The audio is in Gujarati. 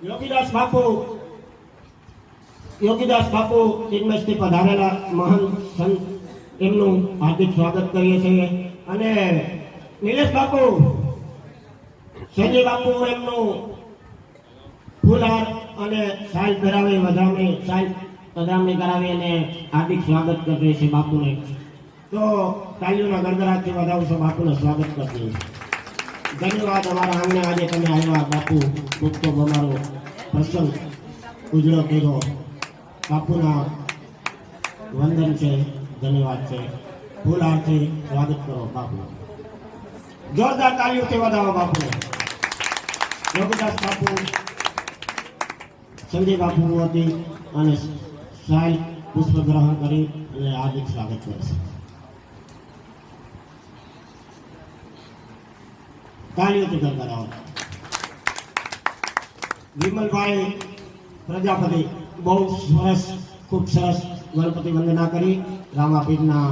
યોગીદાસ બાપુ ચિન્મયથી પધારેલા મહાન સંત એમનું હાર્દિક સ્વાગત કરીએ છીએ અને નિલેશ બાપુ સંજય બાપુ એમનું ફૂલહાર અને સાલ ધરાવી વધામણી સાલ પધરામણી કરાવી અને હાર્દિક સ્વાગત કરીએ છીએ બાપુને. તો તાલીઓના ગણગણાટથી વધાવશો બાપુનું સ્વાગત કરીએ. ધન્યવાદ અમારા આંગણે આજે તમે આવ્યા બાપુ. ખૂબ ખૂબ અમારો પ્રસંગ ઉજળો કર્યો. બાપુના વંદન છે, ધન્યવાદ છે. ફૂલહારથી સ્વાગત કરો બાપુ. જોરદાર તાલીઓથી વધાવો બાપુને. યોગદાસ બાપુ સંજય બાપુ હતી અને સાલ પુષ્પ ગ્રહણ કરી અને હાર્દિક સ્વાગત કરશે. તાલીઓથી ગણગણાવો. વિમલભાઈ પ્રજાપતિ બહુ સરસ, ખૂબ સરસ ગણપતિ વંદના કરી રામાપીરના